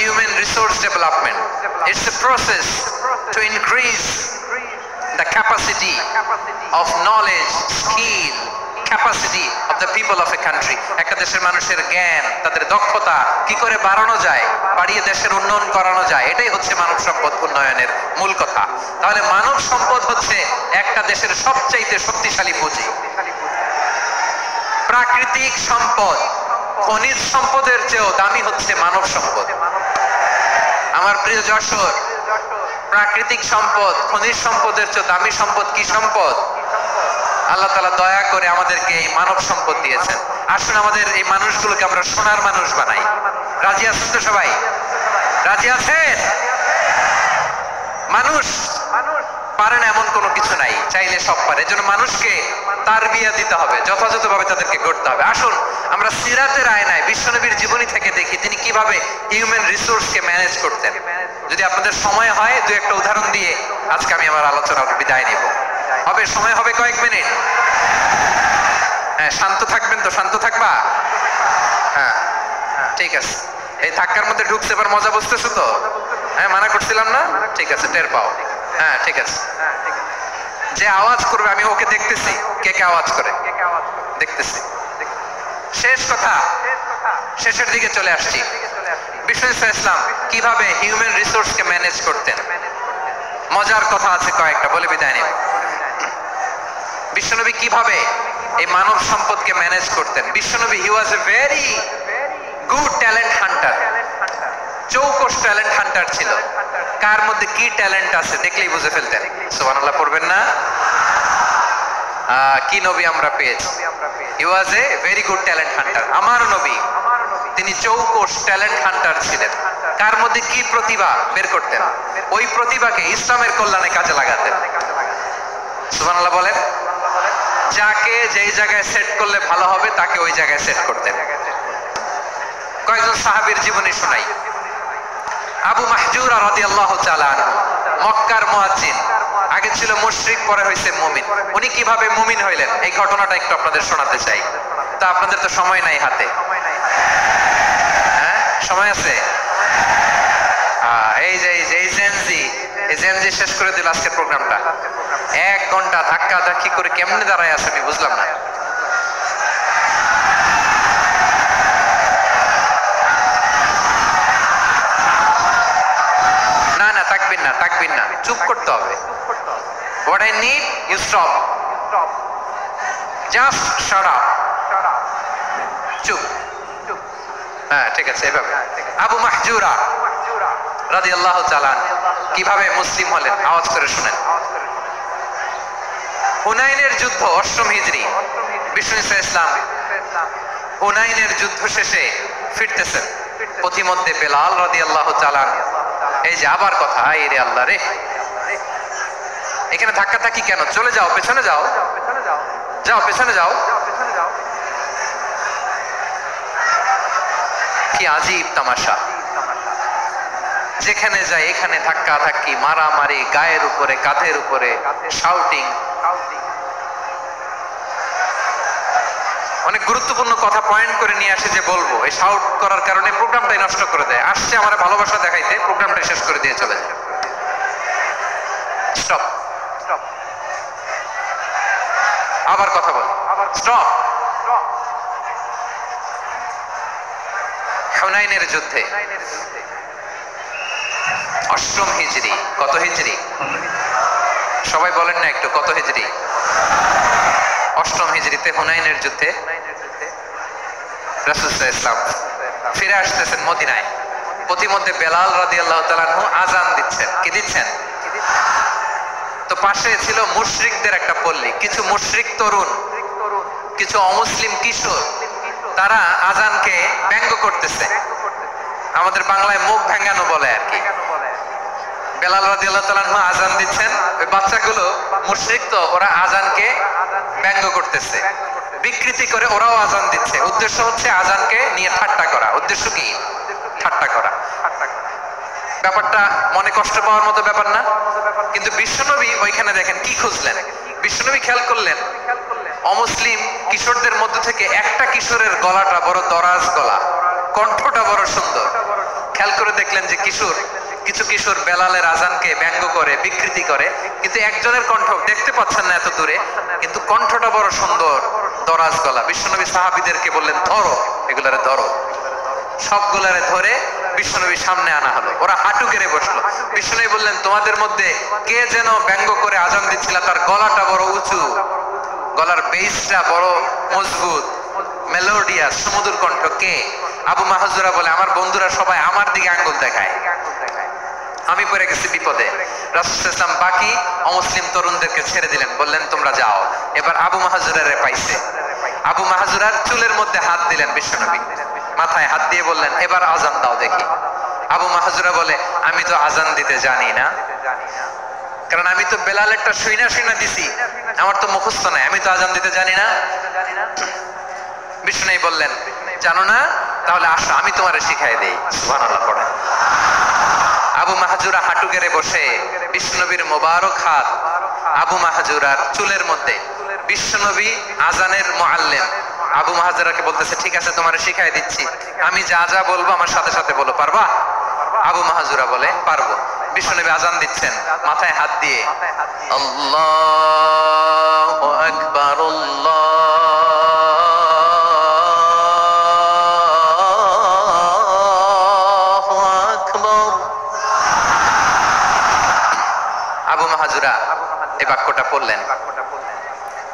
human resource development. It's a process to increase the capacity of knowledge, skill, capacity of the people of a country. একটা দেশের মানুষের জ্ঞান, তাদের দক্ষতা কি করে বাড়ানো যায়, বাড়িয়ে দেশের উন্নয়ন করানো যায়, এটাই হচ্ছে মানব সম্পদ উন্নয়নের মূল কথা। তাহলে মানব সম্পদ হচ্ছে একটা দেশের সবচাইতে শক্তিশালী পুঁজি। প্রাকৃতিক সম্পদ, খনিজ সম্পদের চেয়েও দামি হচ্ছে মানব সম্পদ। আমার প্রিয় যশোর, প্রাকৃতিক সম্পদ, খনিজ সম্পদের চেয়ে দামি সম্পদ কি সম্পদ? আল্লাহ তাআলা দয়া করে আমাদেরকে এই মানব সম্পদ দিয়েছেন। আসুন আমাদের এই মানুষগুলোকে আমরা সোনার মানুষ বানাই। রাজি আছেন তো সবাই? রাজি আছেন? মানুষ পারে না এমন কোনো কিছু নাই, চাইলে সব পারে। এজন্য মানুষকে তারবিয়া দিতে হবে, যথাযথভাবে তাদেরকে গড়তে হবে। আসুন আমরা সিরাতের আয়নায় বিশ্বনবীর জীবনী থেকে দেখি তিনি কিভাবে হিউম্যান রিসোর্সকে ম্যানেজ করতেন। যদি আপনাদের সময় হয় দু একটা উদাহরণ দিয়ে আজকে আমি আমার আলোচনার বিদায় নিব। হবে সময় হবে কয়েক মিনিট? হ্যাঁ, শান্ত থাকবেন তো? শান্ত থাকবা? হ্যাঁ ঠিক আছে। এই ধাক্কার মধ্যে ঢুকছে, এবার মজা বুঝতেছো তো? হ্যাঁ, মানা করছিলাম না? ঠিক আছে, টের পাও। হ্যাঁ ঠিক আছে। যে আওয়াজ করবে আমি ওকে দেখতেছি, কে কে আওয়াজ করে দেখতেছি। শেষ কথা, শেষের দিকে চলে আসছি। বিশ্বনবী সাল্লাল্লাহু আলাইহি ওয়াসাল্লাম কিভাবে হিউম্যান রিসোর্সকে ম্যানেজ করতেন, মজার কথা আছে কয়েকটা, বলে বিদায় নিন। বিশ্বনবী কিভাবে এই মানব সম্পদকে ম্যানেজ করতেন? বিশ্বনবী he was a very good talent hunter, চৌকস ট্যালেন্ট হান্টার ছিল। কার মধ্যে কি ট্যালেন্ট আছে দেখলেই বুঝে ফেলতেন। সুবহানাল্লাহ পড়বেন না? কি নবী আমরা পেয়েছি! He was a very good talent hunter. আমার নবী তিনি চৌকস ট্যালেন্ট হান্টার ছিলেন। কার মধ্যে কি প্রতিভা বের করতেন, ওই প্রতিভাকে ইসলামের কল্যাণে কাজে লাগাতেন। সুবহানাল্লাহ বলেন। যাকে যেই জায়গায় সেট করলে ভালো হবে তাকে ওই জায়গায় সেট করতেন। কয়েকজন সাহাবীর জীবনী শোনাই। আবু মাহজুরা রাদিয়াল্লাহু তাআলা আনহু, মক্কার মুয়াজ্জিন, আগে ছিল মুশরিক, পরে হইছে মুমিন। উনি কিভাবে মুমিন হইলেন এই ঘটনাটা একটু আপনাদের শোনাতে চাই। তা আপনাদের তো সময় নাই হাতে। হ্যাঁ সময় আছে? এই জেনজি শেষ করে দিল আজকের প্রোগ্রামটা। 1 ঘন্টা ধাক্কা ধাক্কি করে কেমনে দাঁড়ায় আছে আমি বুঝলাম না। থাকবেন না, চুপ করতে হবে। What I need, you stop. Just shut up. চুপ। হ্যাঁ ঠিক আছে, এভাবে। আবু মাহজুরা রাদিয়াল্লাহু তাআলা কিভাবে মুসলিম হলেন আওয়াজ করে শুনেন। হুনাইনের যুদ্ধ 8ম হিজরি, বিশ্বনবী সাল্লাল্লাহু আলাইহি ওয়াসাল্লাম হুনাইনের যুদ্ধ শেষে ফিরতেছেন। পথিমধ্যে বেলাল রাদিয়াল্লাহু তাআলা, এই যে আবার কথা, আয় রে আল্লাহ রে, এখানে ধাক্কা ধাক্কি কেন? চলে যাও, পেছনে যাও, যাও পেছনে যাও। কি আজীব তামাশা! যেখানে যায় এখানে ধাক্কা ধাক্কি, মারামারি, গায়ের উপরে, কাঁধের উপরে, শাউটিং। অনেক গুরুত্বপূর্ণ কথা পয়েন্ট করে নিয়ে আসে যে বলবো, এই শাউট করার কারণে প্রোগ্রামটাই নষ্ট করে দেয়। আসছে আমার ভালোবাসা দেখাইতে, প্রোগ্রামটাই শেষ করে দিয়ে চলে যায়। স্টপ, আবার কথা বল, স্টপ। হুনাইনের যুদ্ধে 8ম হিজরি, কত হিজরি সবাই বলেন না একটু, কত হিজরি? 8ম হিজরিতে হুনাইনের যুদ্ধে রাসূল সাল্লাল্লাহু আলাইহি ওয়াসাল্লাম ফিরে আসতেছেন মদিনায়। পথিমধ্যে বেলাল রাদিয়াল্লাহু তাআলা আনহু আযান দিচ্ছেন। কি দিচ্ছেন? তো পাশে ছিল মুশরিকদের একটা পল্লী, কিছু মুশরিক তরুণ, কিছু অমুসলিম কিশোর, তারা আযানকে ব্যঙ্গ করতেছে। আমাদের বাংলায় মুখ ভেঙ্গানো বলে আর কি। বেলাল রাদিয়াল্লাহু তাআলা আনহু আযান দিচ্ছেন, ওই বাচ্চাগুলো মুশরিক, তো ওরা আযানকে ব্যঙ্গ করতেছে, বিকৃতি করে ওরাও আযান দিচ্ছে। উদ্দেশ্য হচ্ছে আযানকে নিয়ে ঠাট্টা করা। উদ্দেশ্য কি? ঠাট্টা করা। ব্যাপারটা মনে কষ্ট পাওয়ার মতো ব্যাপার না? কিন্তু বিশ্বনবী ওইখানে দেখেন কি খুঁজলেন। বিশ্বনবী খেয়াল করলেন অমুসলিম কিশোরদের মধ্য থেকে একটা কিশোরের গলাটা বড় দরাজ গলা, কণ্ঠটা বড় সুন্দর। খেয়াল করে পরে দেখলেন যে কিছু কিশোর বেলালের আজানকে ব্যঙ্গ করে, বিকৃতি করে, কিন্তু একজনের কণ্ঠ দেখতে পাচ্ছেন না এত দূরে, কিন্তু কণ্ঠটা বড় সুন্দর, দরাজ গলা। বিশ্বনবী সাহাবীদেরকে বললেন, ধরো এগুলারে, ধরো। সবগুলারে ধরে বিশ্বনবীর সামনে আনা হলো। ওরা হাঁটু গেড়ে বসলো। বিশ্বনবী বললেন, তোমাদের মধ্যে কে যেন ব্যঙ্গ করে আজান দিচ্ছিল, তার গলাটা বড় উঁচু, গলার বেসটা বড় মজবুত, মেলোডিয়াস, সুমধুর কণ্ঠ, কে? আবু মাহজুরা বলে, আমার বন্ধুরা সবাই আমার দিকে আঙ্গুল দেখায়, আমি পড়ে গেছি বিপদে। রাসূল সাল্লাল্লাহু আলাইহি ওয়াসাল্লাম বাকি অমুসলিম তরুণদেরকে ছেড়ে দিলেন, বললেন তোমরা যাও। এবার আবু মাহজুরারে পাইছে। আবু মাহজুরার চুলের মধ্যে হাত দিলেন বিশ্বনবী, মাথায় হাত দিয়ে বললেন, এবার আজান দাও দেখি। আবু মাহজুরা বলে, আমি তো আজান দিতে জানি না, কারণ আমি তো বেলালেরটা শুইনা দিছি, আমার তো মুখস্থ নাই, আমি তো আজান দিতে জানি না। বিষ্ণু বললেন, জানো না? তাহলে আসো, আমি তোমারে শিখাই দেই। সুবহানাল্লাহ পড়েন। আবু মাহজুরা হাঁটু গেড়ে বসে, বিশ্বনবীর মোবারক হাত আবু মাহজুরার চুলের মধ্যে। বিশ্বনবী আজানের মুআল্লিম আবু মাহজুরাকে বলতেছে, ঠিক আছে তোমারে শিখাই দিচ্ছি, আমি যা যা বলবো আমার সাথে সাথে বলো, পারবা? আবু মাহজুরা বলে, পারবো। বিশ্বনবী আজান দিচ্ছেন, মাথায় হাত দিয়ে, আল্লাহু আকবার, আল্লাহু আকবার। আবু মাহজুরা এই বাক্যটা পড়লেন।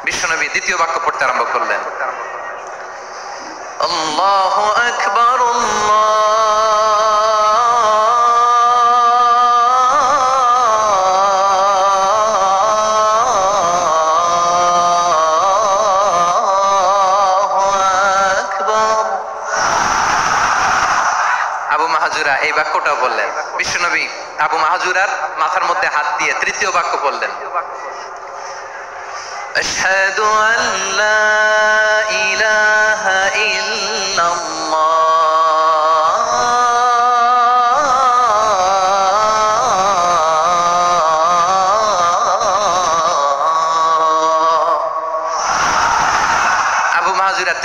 বিশ্বনবী দ্বিতীয় বাক্য পড়তে আরম্ভ করলেন, আল্লাহু আকবার, এই বাক্যটা বললেন। বিশ্বনবী আবু মাহজুরার মাথার মধ্যে হাত দিয়ে তৃতীয় বাক্য বললেন, আশহাদু আল্লা ইলাহা ইল্লাল্লাহ,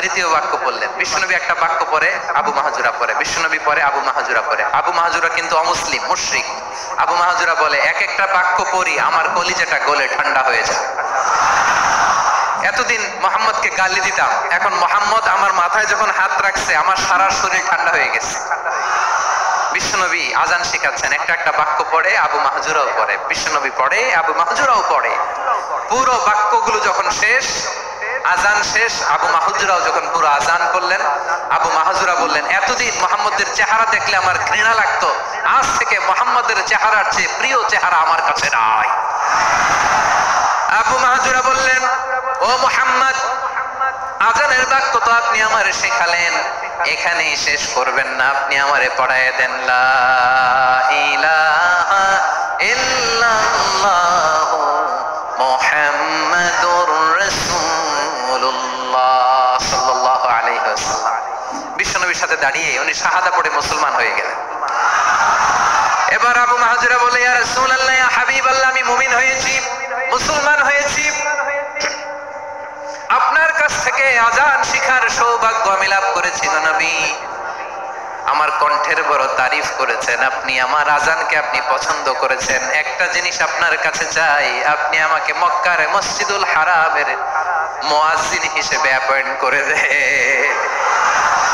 তৃতীয় বাক্য বললেন। বিশ্বনবী একটা বাক্য পরে আবু মাহজুরা পরে, বিশ্বনবী পরে আবু মাহজুরা পরে। আবু মাহজুরা কিন্তু অমুসলিম, মুশরিক। আবু মাহজুরা বলে, এক একটা বাক্য পড়ি আমার কলিজাটা গলে ঠান্ডা হয়ে যায়। এতদিন মোহাম্মদকে গালি দিতাম, এখন মোহাম্মদ আমার মাথায় যখন হাত রাখছে আমার সারা শরীর ঠান্ডা হয়ে গেছে। বিশ্বনবী আজান শেখাচ্ছেন, একটা একটা বাক্য পড়ে আবু মাহজুরাও পড়ে, বিশ্বনবী পড়ে, আবু মাহজুরাও পড়ে। পুরো বাক্যগুলো যখন শেষ, আজান শেষ, আবু মাহজুরাও যখন পুরো আজান করলেন, আবু মাহজুরা বললেন, এতদিন মোহাম্মদের চেহারা দেখলে আমার ঘৃণা লাগতো, আজ থেকে মোহাম্মদের চেহারার চেয়ে প্রিয় চেহারা আমার কাছে নাই। আবু মাহজুরা বললেন, ও মুহাম্মদ, আজানের বাক্য তো আপনি আমারে শেখালেন, এখানেই শেষ করবেন না, আপনি আমারে পড়ায় দেন, লা ইলাহা ইল্লাল্লাহ মুহাম্মাদুর রাসূলুল্লাহ সাল্লাল্লাহু আলাইহি ওয়াসাল্লাম। বিশ্বনবীর সাথে দাঁড়িয়ে উনি শাহাদা পড়ে মুসলমান হয়ে গেলেন। এবার আবু মাহজুরা বলে, ইয়া রাসূলুল্লাহ, ইয়া হাবিবাল্লাহ, আমি মুমিন হয়েছি, মুসলমান হয়েছি, আপনার কাছ থেকে আজান শিখার সৌভাগ্য আমি লাভ করেছি গো নবী। আমার কণ্ঠের বড় তারিফ করেছেন আপনি, আমার আজানকে আপনি পছন্দ করেছেন। একটা জিনিস আপনার কাছে চাই, আপনি আমাকে মক্কার মসজিদুল হারামের মুয়াজ্জিন হিসেবে অ্যাপয়েন্ট করে দেন।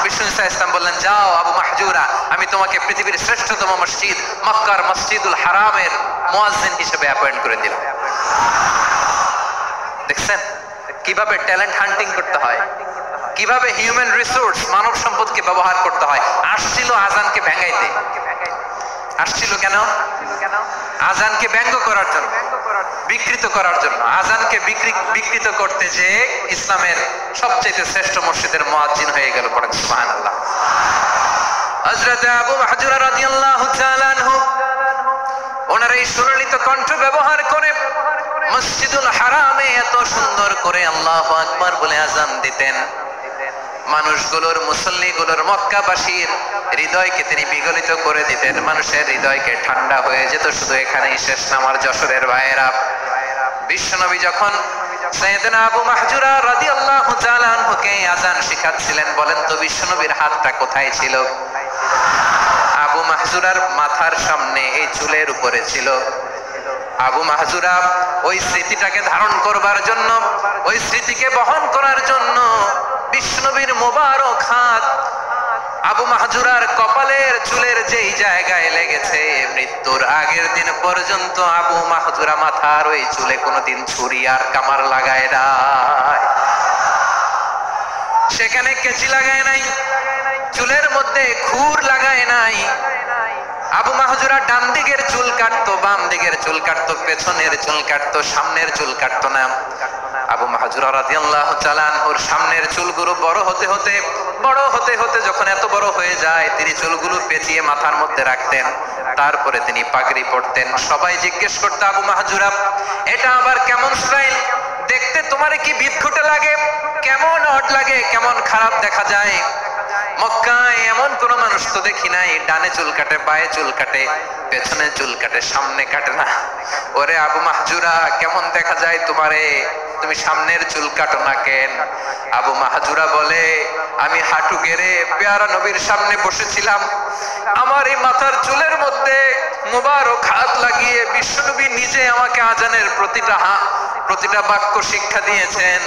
বিষ্ণু ইসলাম বললেন, যাও আবু মাহজুরা, আমি তোমাকে পৃথিবীর শ্রেষ্ঠতম মসজিদ মক্কার মসজিদুল হারামের মুয়াজ্জিন হিসেবে অ্যাপয়েন্ট করে দিলাম। দেখছেন কিভাবে ট্যালেন্ট হান্টিং করতে হয়, কিভাবে হিউম্যান রিসোর্স মানব সম্পদকে ব্যবহার করতে হয়। আসছিল আজানকে ভেঙাইতে, আসছিল কেন? আজানকে ব্যঙ্গ করার জন্য, বিকৃত করার জন্য। আজানকে বিকৃত করতে যে ইসলামের সবচেয়ে শ্রেষ্ঠ মসজিদের মুয়াজ্জিন হয়ে গেল। পড়েন সুবহানাল্লাহ। হযরত আবু মাহজুরা রাদিয়াল্লাহু তাআলা আনহু ওনার এই সুললিত কণ্ঠ ব্যবহার করে মসজিদুল হারামে এত সুন্দর করে আল্লাহু আকবার বলে আজান দিতেন। মানুষগুলোর, মুসল্লিগুলোর, মক্কাবাসীর হৃদয়কে তিনি বিগলিত করে দিতেন, মানুষের হৃদয়কে ঠান্ডা হয়ে যেত। শুধু এখানেই শেষ না আমার যশোরের ভাইয়েরা, বিশ্বনবী যখন সাইয়েদনা আবু মাহজুরা রাদিয়াল্লাহু তাআলা আনহুকে আজান শিখাচ্ছিলেন, বলেন তো বিশ্বনবীর হাতটা কোথায় ছিল? আবু আবু মাহজুরার মাথার সামনে এই চুলের উপরে ছিল। আবু মাহজুরা ওই স্মৃতিটাকে ধারণ করবার জন্য, ওই স্মৃতিকে বহন করার জন্য বিশ্বনবীর মোবারক হাত আবু মাহজুরার কপালের চুলের যেই জায়গায় লেগেছে, মৃত্যুর আগের দিন পর্যন্ত আবু মাহজুরা মাথার ওই চুলে কোনোদিন ছুরি আর কামার লাগায় নাই, সেখানে কেচি লাগায় নাই, চুলের মধ্যে খুর লাগায় নাই। আবু মাহজুরা ডান দিকের চুল কাটতো, বাম দিকের চুল কাটতো, পেছনের চুল কাটতো, সামনের চুল কাটতো না। আবু মাহজুরা রাদিয়াল্লাহু তাআলা আনহুর সামনের চুলগুলো বড় হতে হতে যখন এত বড় হয়ে যায়, তিনি চুলগুলো পেঁচিয়ে মাথার মধ্যে রাখতেন, তারপরে তিনি পাগড়ি পরতেন। সবাই জিজ্ঞেস করতো, আবু মাহজুরা এটা আবার কেমন স্টাইল? দেখতে তোমার কি বিদঘুটে লাগে? কেমন অড লাগে? কেমন খারাপ দেখা যায়? মক্কায় এমন কোন মানুষ তো দেখি নাই ডানে চুল কাটে, বায়ে চুল কাটে, পেছনে চুল কাটে, সামনে কাটে না। ওরে আবু মাহজুরা কেমন দেখা যায় তোমারে? তুমি সামনের চুল কাটো না কেন? আবু মাহজুরা বলে, আমি হাঁটু গেড়ে পেয়ারা নবীর সামনে বসেছিলাম, আমার এই মাথার চুলের মধ্যে মুবারক হাত লাগিয়ে বিশ্বনবী নিজে আমাকে আজানের প্রতিটা বাক্য শিক্ষা দিয়েছেন।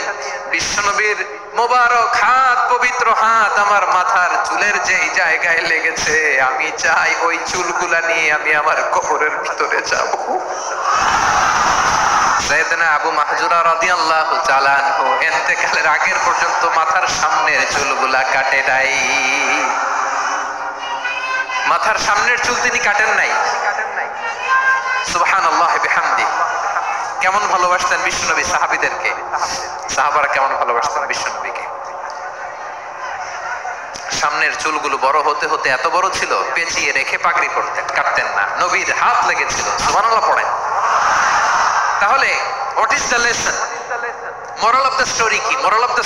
বিশ্বনবীর মোবারক হাত, পবিত্র হাত আমার মাথার চুলের যেই জায়গায় লেগেছে, আমি চাই ওই চুলগুলা নিয়ে আমি আমার কবরের ভিতরে যাব। সাইয়েদনা আবু মাহজুরা রাদিয়াল্লাহু তাআলা আনহু ইন্তেকালের আগের পর্যন্ত মাথার সামনের চুলগুলা কাটে নাই। মাথার সামনের চুল তিনি কাটেন নাই। সুবহানাল্লাহ বিহামদি। কেমন ভালোবাসতেন বিশ্বনবী সাহাবীদেরকে, সাহাবারা কেমন ভালোবাসতেন বিশ্বনবীকে। সামনের চুলগুলো বড় হতে হতে এত বড় ছিল, পেঁচিয়ে রেখে পাগড়ি পরতেন, কাটতেন না। নবীর হাত লেগেছিল। সুবহানাল্লাহ পড়েন। তাহলে what is the lesson? Moral of the story কি? Moral of the